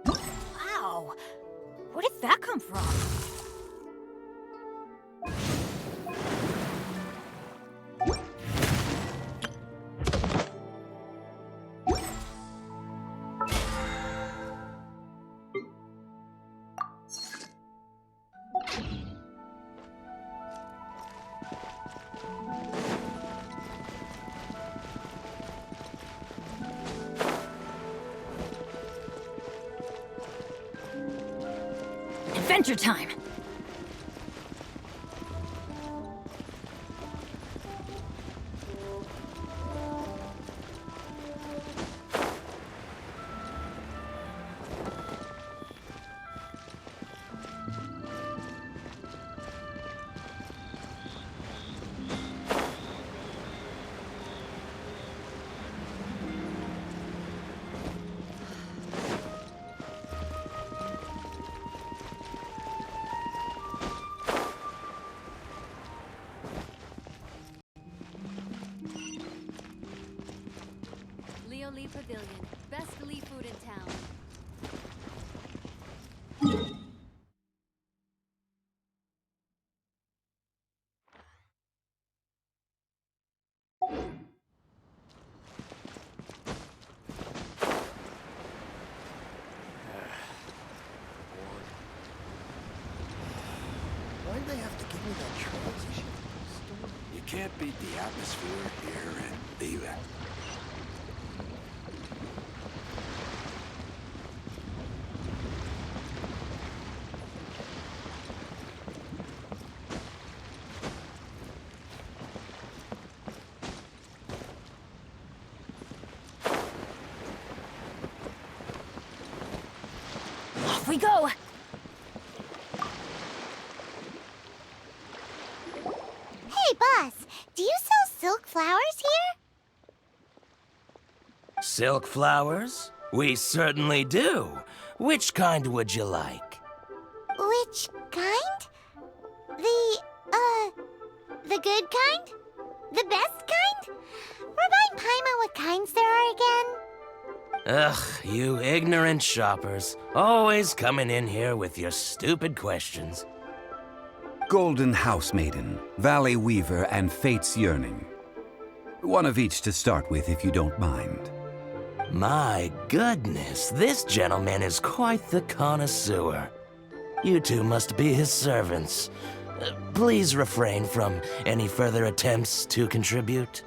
Wow! Where did that come from? Adventure time! Lee Pavilion. Best Lee food in town. Why'd they have to give me that transition? You can't beat the atmosphere here and leave it. Off we go! Hey, boss, do you sell silk flowers here? Silk flowers? We certainly do. Which kind would you like? Which kind? The good kind? The best kind? Remind Paimon what kinds there are again? Ugh, you ignorant shoppers. Always coming in here with your stupid questions. Golden House Maiden, Valley Weaver, and Fate's Yearning. One of each to start with, if you don't mind. My goodness, this gentleman is quite the connoisseur. You two must be his servants. Please refrain from any further attempts to contribute.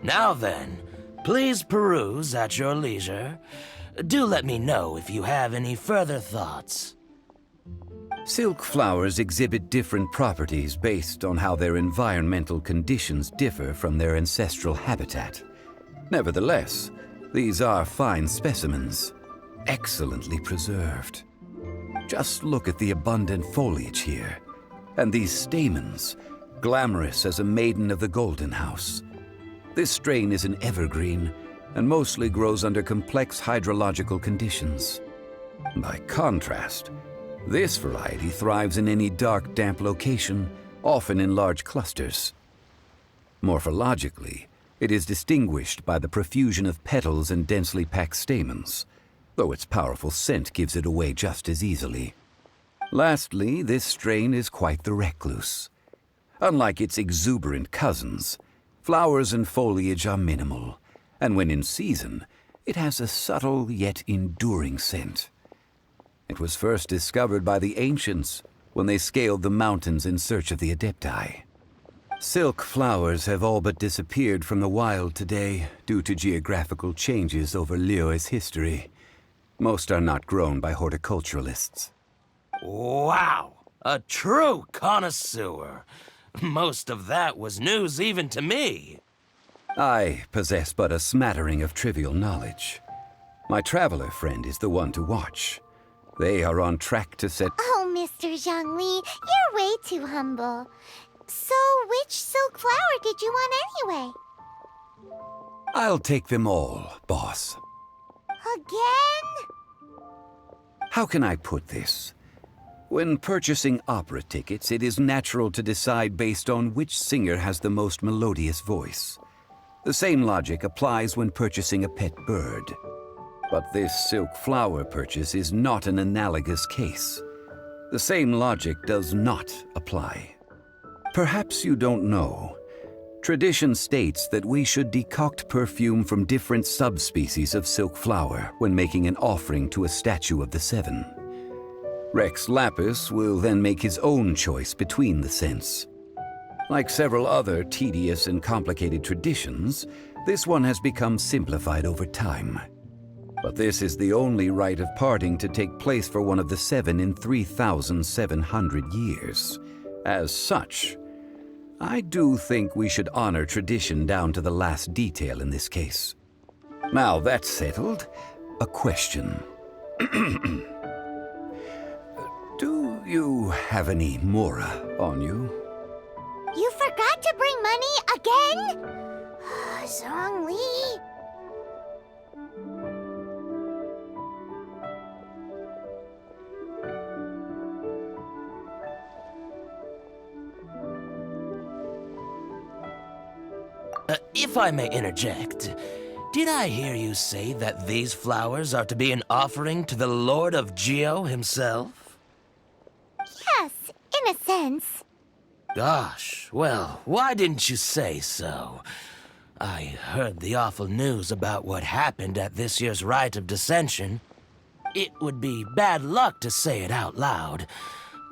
Now then, please peruse at your leisure. Do let me know if you have any further thoughts. Silk flowers exhibit different properties based on how their environmental conditions differ from their ancestral habitat. Nevertheless, these are fine specimens, excellently preserved. Just look at the abundant foliage here, and these stamens, glamorous as a maiden of the Golden House. This strain is an evergreen, and mostly grows under complex hydrological conditions. By contrast, this variety thrives in any dark, damp location, often in large clusters. Morphologically, it is distinguished by the profusion of petals and densely packed stamens, though its powerful scent gives it away just as easily. Lastly, this strain is quite the recluse. Unlike its exuberant cousins, flowers and foliage are minimal, and when in season, it has a subtle yet enduring scent. It was first discovered by the ancients when they scaled the mountains in search of the Adepti. Silk flowers have all but disappeared from the wild today due to geographical changes over Liyue's history. Most are not grown by horticulturalists. Wow! A true connoisseur! Most of that was news even to me. I possess but a smattering of trivial knowledge. My traveler friend is the one to watch. They are on track to set... Oh, Mr. Zhongli, you're way too humble. So, which silk flower did you want anyway? I'll take them all, boss. Again? How can I put this? When purchasing opera tickets, it is natural to decide based on which singer has the most melodious voice. The same logic applies when purchasing a pet bird. But this silk flower purchase is not an analogous case. The same logic does not apply. Perhaps you don't know. Tradition states that we should decoct perfume from different subspecies of silk flower when making an offering to a statue of the seven. Rex Lapis will then make his own choice between the scents. Like several other tedious and complicated traditions, this one has become simplified over time. But this is the only rite of parting to take place for one of the seven in 3,700 years. As such, I do think we should honor tradition down to the last detail in this case. Now that's settled, a question. Do you have any mora on you? You forgot to bring money again? Zhongli. If I may interject, did I hear you say that these flowers are to be an offering to the Lord of Geo himself? Yes, in a sense. Gosh, well, why didn't you say so? I heard the awful news about what happened at this year's Rite of Dissension. It would be bad luck to say it out loud,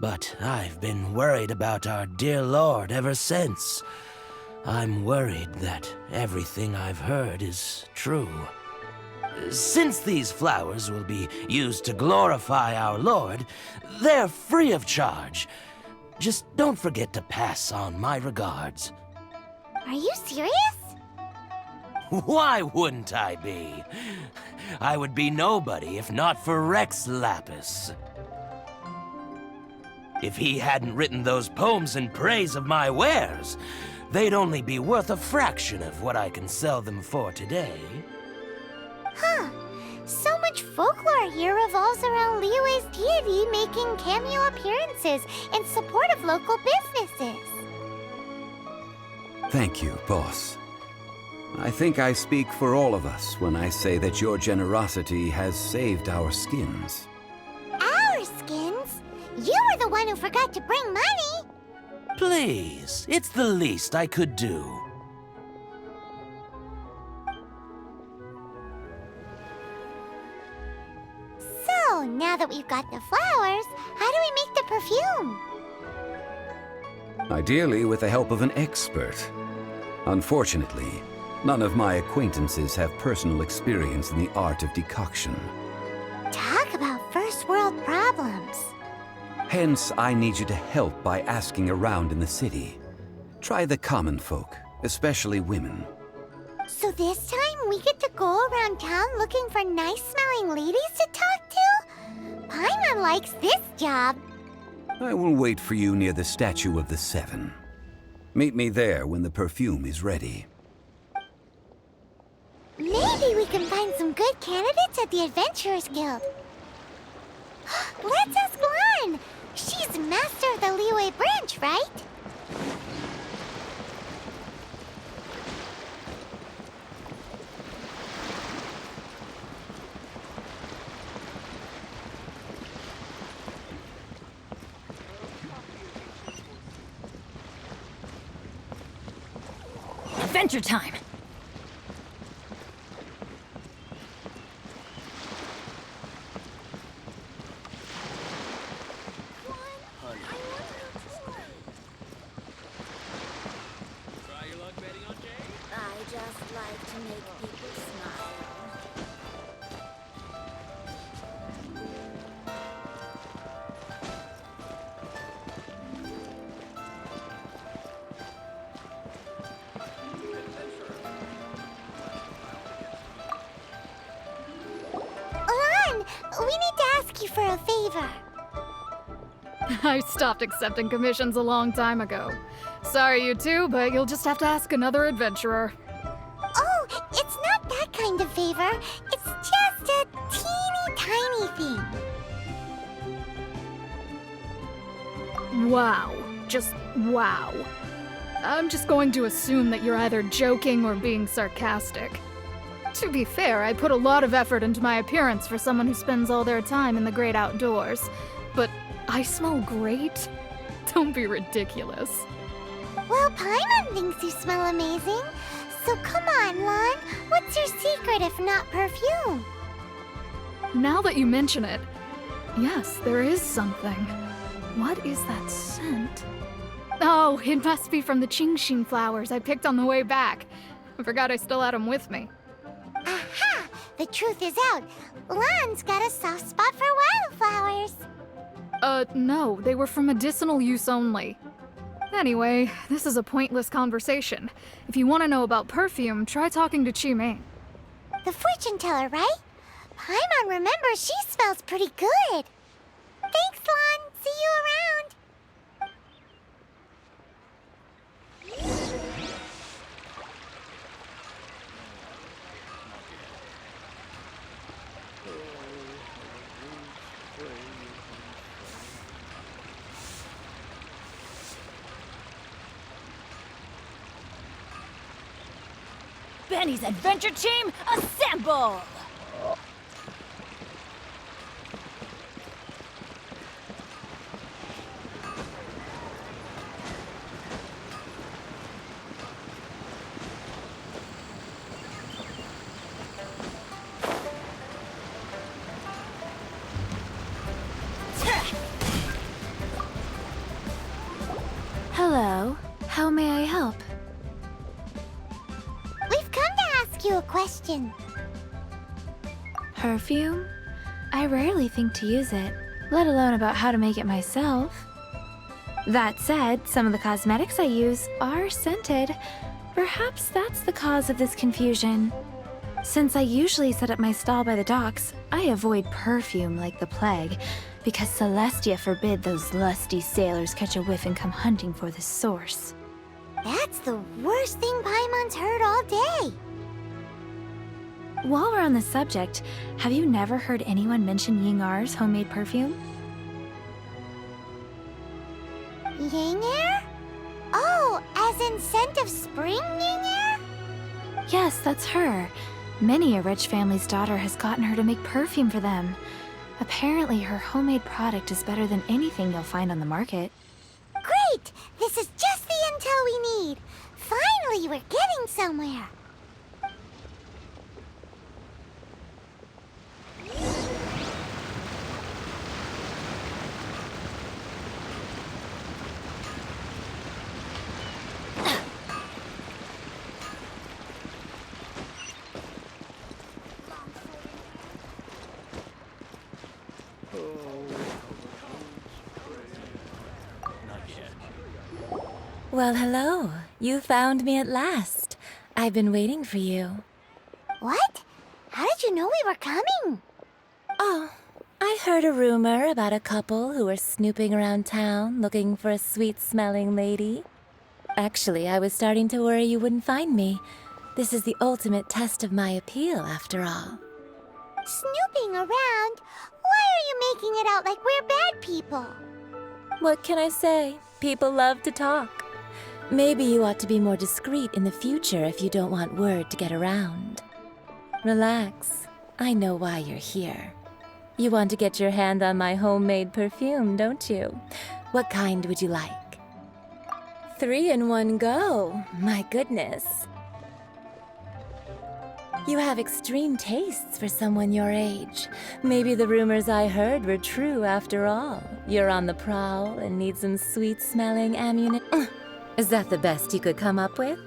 but I've been worried about our dear Lord ever since. I'm worried that everything I've heard is true. Since these flowers will be used to glorify our Lord, they're free of charge. Just don't forget to pass on my regards. Are you serious? Why wouldn't I be? I would be nobody if not for Rex Lapis. If he hadn't written those poems in praise of my wares, they'd only be worth a fraction of what I can sell them for today. Huh. So much folklore here revolves around Liyue's deity making cameo appearances in support of local businesses. Thank you, boss. I think I speak for all of us when I say that your generosity has saved our skins. Our skins? You were the one who forgot to bring money. Please, it's the least I could do. So, now that we've got the flowers, how do we make the perfume? Ideally with the help of an expert. Unfortunately, none of my acquaintances have personal experience in the art of decoction. Talk about first world problems. Hence, I need you to help by asking around in the city. Try the common folk, especially women. So this time we get to go around town looking for nice-smelling ladies to talk to? Paimon likes this job. I will wait for you near the statue of the Seven. Meet me there when the perfume is ready. Maybe we can find some good candidates at the Adventurers Guild. Let's ask Lan. She's master of the Liyue branch, right? Adventure time! I just like to make people smile. Lan, we need to ask you for a favor. I stopped accepting commissions a long time ago. Sorry, you two, but you'll just have to ask another adventurer. Oh, it's not that kind of favor. It's just a teeny tiny thing. Wow. Just wow. I'm just going to assume that you're either joking or being sarcastic. To be fair, I put a lot of effort into my appearance for someone who spends all their time in the great outdoors. But I smell great? Don't be ridiculous. Well, Paimon thinks you smell amazing. So come on, Lon. What's your secret if not perfume? Now that you mention it, yes, there is something. What is that scent? Oh, it must be from the genshin flowers I picked on the way back. I forgot I still had them with me. Aha! The truth is out. Lon's got a soft spot for wildflowers. No, they were for medicinal use only. Anyway, this is a pointless conversation. If you want to know about perfume, try talking to Chi-Ming. The fortune teller, right? Paimon remembers she smells pretty good. Thanks, Lon. See you around. Benny's adventure team, assemble! Hello. How may I help? We've come to ask you a question. Perfume? I rarely think to use it, let alone about how to make it myself. That said, some of the cosmetics I use are scented. Perhaps that's the cause of this confusion. Since I usually set up my stall by the docks, I avoid perfume like the plague, because Celestia forbid those lusty sailors catch a whiff and come hunting for the source. That's the worst thing Paimon's heard all day. While we're on the subject, have you never heard anyone mention Yingar's homemade perfume? Yingar? Oh, as in scent of spring Yingar? Yes, that's her. Many a rich family's daughter has gotten her to make perfume for them. Apparently, her homemade product is better than anything you'll find on the market. Great! This is just the intel we need. Finally, we're getting somewhere. Well, hello. You found me at last. I've been waiting for you. What? How did you know we were coming? Oh, I heard a rumor about a couple who were snooping around town looking for a sweet-smelling lady. Actually, I was starting to worry you wouldn't find me. This is the ultimate test of my appeal, after all. Snooping around? Why are you making it out like we're bad people? What can I say? People love to talk. Maybe you ought to be more discreet in the future if you don't want word to get around. Relax. I know why you're here. You want to get your hand on my homemade perfume, don't you? What kind would you like? 3 in one go. My goodness. You have extreme tastes for someone your age. Maybe the rumors I heard were true after all. You're on the prowl and need some sweet-smelling ammunition. Is that the best you could come up with?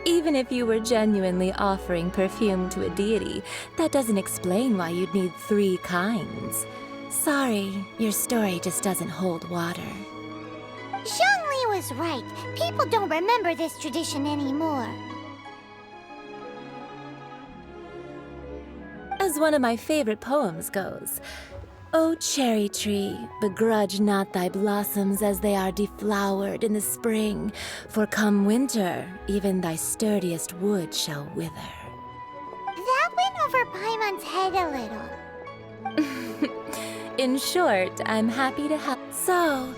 Even if you were genuinely offering perfume to a deity, that doesn't explain why you'd need 3 kinds. Sorry, your story just doesn't hold water. Zhongli was right. People don't remember this tradition anymore. As one of my favorite poems goes, O cherry tree, begrudge not thy blossoms as they are deflowered in the spring, for come winter, even thy sturdiest wood shall wither. That went over Paimon's head a little. In short, I'm happy to help. So,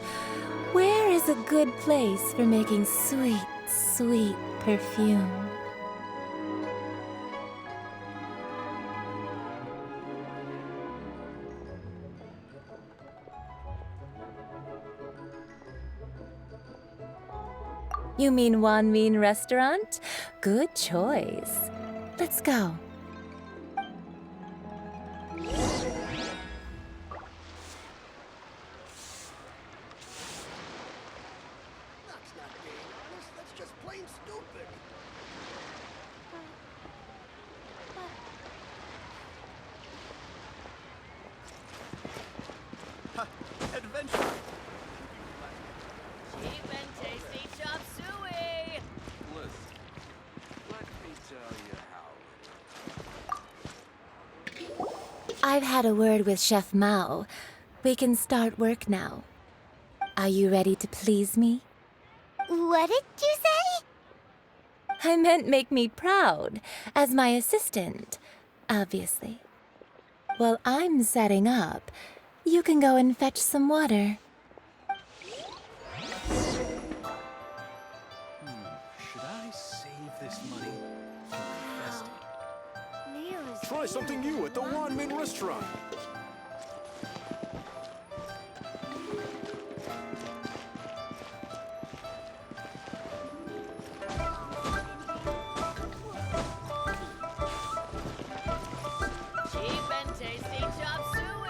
Where is a good place for making sweet, sweet perfume? You mean Wanmin Restaurant? Good choice. Let's go. That's not being honest. That's just plain stupid. Ha! Adventure! Cheap and tasty chop suey! Listen, let me tell you how it is. I've had a word with Chef Mao. We can start work now. Are you ready to please me? What did you say? I meant make me proud, as my assistant, obviously. While I'm setting up, you can go and fetch some water. Should I save this money or invest it? Neil is Try something new at the Wanmin Restaurant. Cheap and tasty chop suey!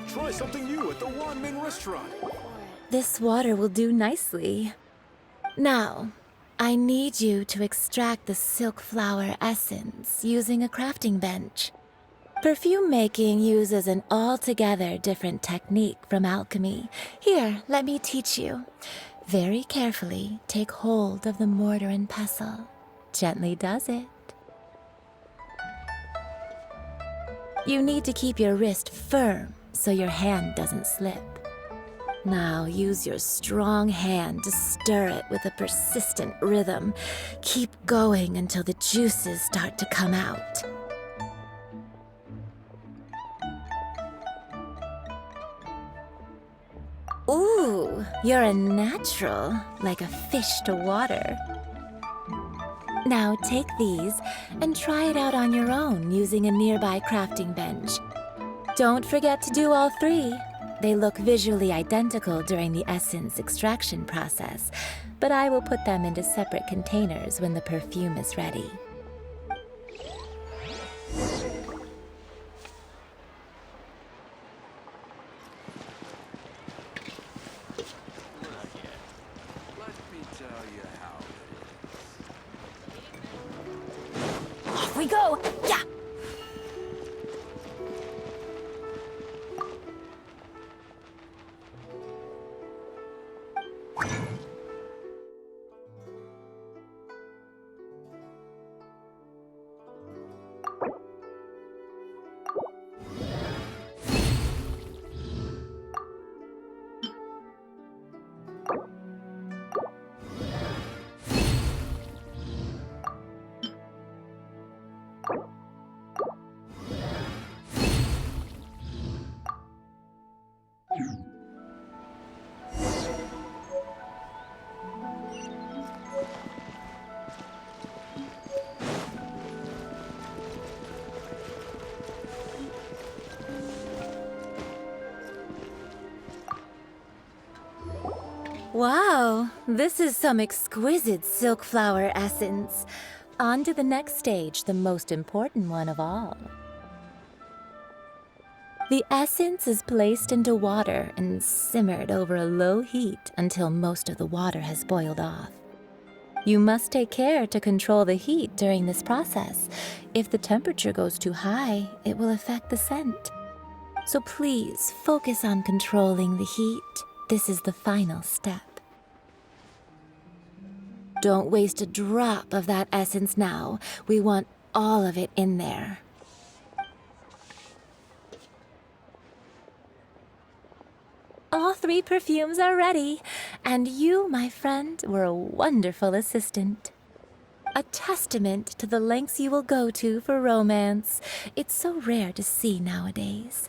Try something new at the Wanmin Restaurant. This water will do nicely. Now, I need you to extract the silk flower essence using a crafting bench. Perfume making uses an altogether different technique from alchemy. Here, let me teach you. Very carefully, take hold of the mortar and pestle. Gently does it. You need to keep your wrist firm so your hand doesn't slip. Now use your strong hand to stir it with a persistent rhythm. Keep going until the juices start to come out. Ooh, you're a natural, like a fish to water. Now take these and try it out on your own using a nearby crafting bench. Don't forget to do all three. They look visually identical during the essence extraction process, but I will put them into separate containers when the perfume is ready. Let me tell you how it is. Off we go! Yeah! Wow, this is some exquisite silk flower essence. On to the next stage, the most important one of all. The essence is placed into water and simmered over a low heat until most of the water has boiled off. You must take care to control the heat during this process. If the temperature goes too high, it will affect the scent. So please focus on controlling the heat. This is the final step. Don't waste a drop of that essence now. We want all of it in there. All three perfumes are ready, And you, my friend, were a wonderful assistant. A testament to the lengths you will go to for romance. It's so rare to see nowadays.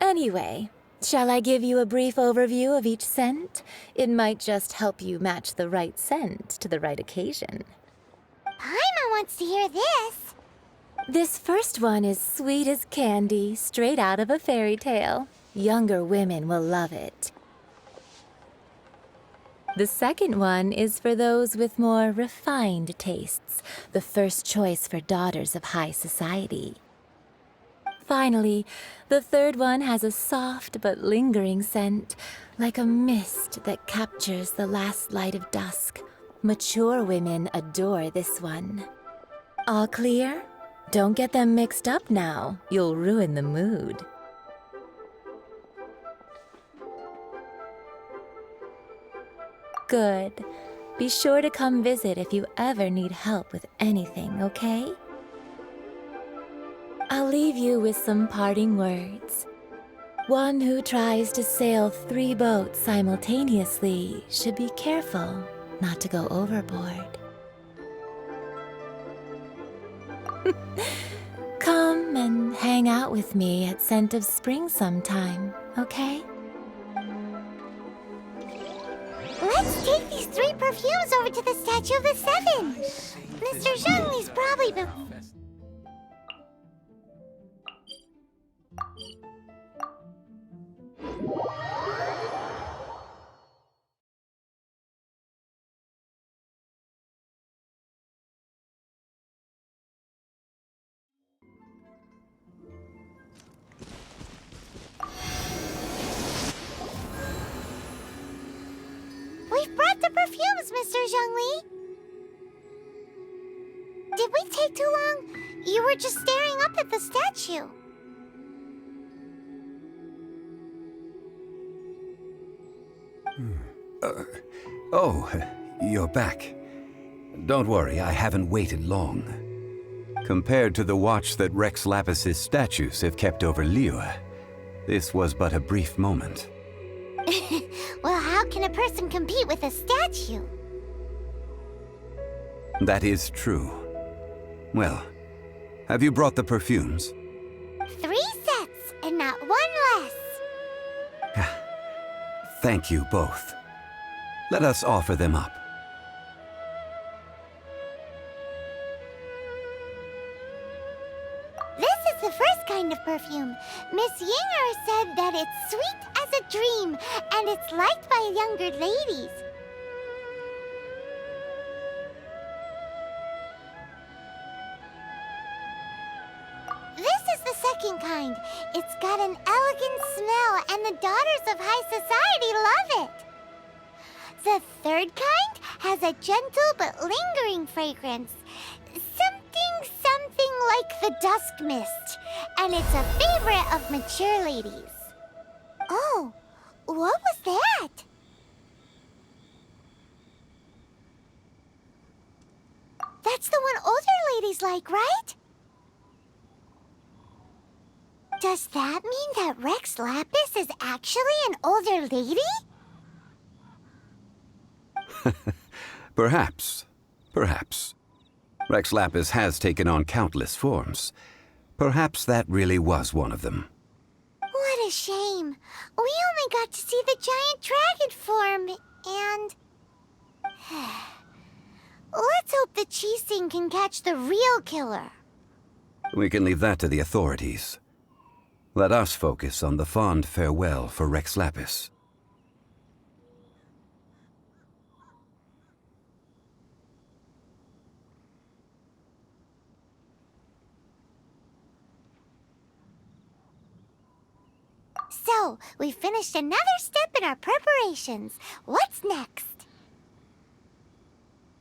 Anyway, shall I give you a brief overview of each scent? It might just help you match the right scent to the right occasion. Paimon wants to hear this. This first one is sweet as candy, straight out of a fairy tale. Younger women will love it. The second one is for those with more refined tastes, the first choice for daughters of high society. Finally, the third one has a soft but lingering scent, like a mist that captures the last light of dusk. Mature women adore this one. All clear? Don't get them mixed up now. You'll ruin the mood. Good. Be sure to come visit if you ever need help with anything, okay? I'll leave you with some parting words. One who tries to sail 3 boats simultaneously should be careful not to go overboard. Come and hang out with me at Scent of Spring sometime, okay? Let's take these 3 perfumes over to the Statue of the Seven. Mr. Zhongli's probably been... We've brought the perfumes, Mr. Zhongli. Did we take too long? You were just staring up at the statue. Oh, you're back. Don't worry, I haven't waited long. Compared to the watch that Rex Lapis's statues have kept over Liyue, this was but a brief moment. Well, how can a person compete with a statue? That is true. Well, have you brought the perfumes? 3 sets, and not 1 less. Thank you both. Let us offer them up. This is the first kind of perfume. Miss Yinger said that it's sweet as a dream, and it's liked by younger ladies. This is the second kind. It's got an elegant smell, and the daughters of high society love it. The third kind has a gentle but lingering fragrance. Something like the dusk mist. And it's a favorite of mature ladies. Oh, what was that? That's the one older ladies like, right? Does that mean that Rex Lapis is actually an older lady? Perhaps. Perhaps. Rex Lapis has taken on countless forms. Perhaps that really was one of them. What a shame. We only got to see the giant dragon form, and... Let's hope the Qixing can catch the real killer. We can leave that to the authorities. Let us focus on the fond farewell for Rex Lapis. So, we finished another step in our preparations. What's next?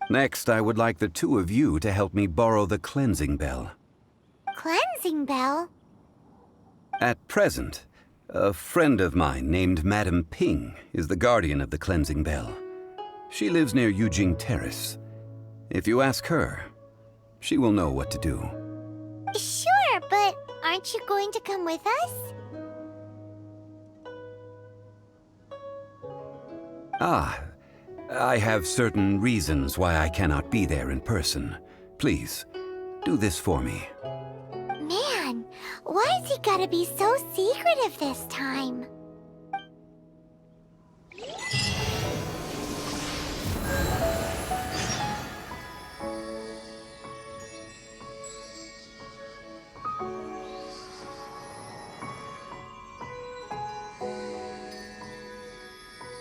Next, I would like the 2 of you to help me borrow the cleansing bell. Cleansing bell? At present, a friend of mine named Madame Ping is the guardian of the cleansing bell. She lives near Yujing Terrace. If you ask her, she will know what to do. Sure, but aren't you going to come with us? Ah, I have certain reasons why I cannot be there in person. Please, do this for me. Man, why's he gotta be so secretive this time?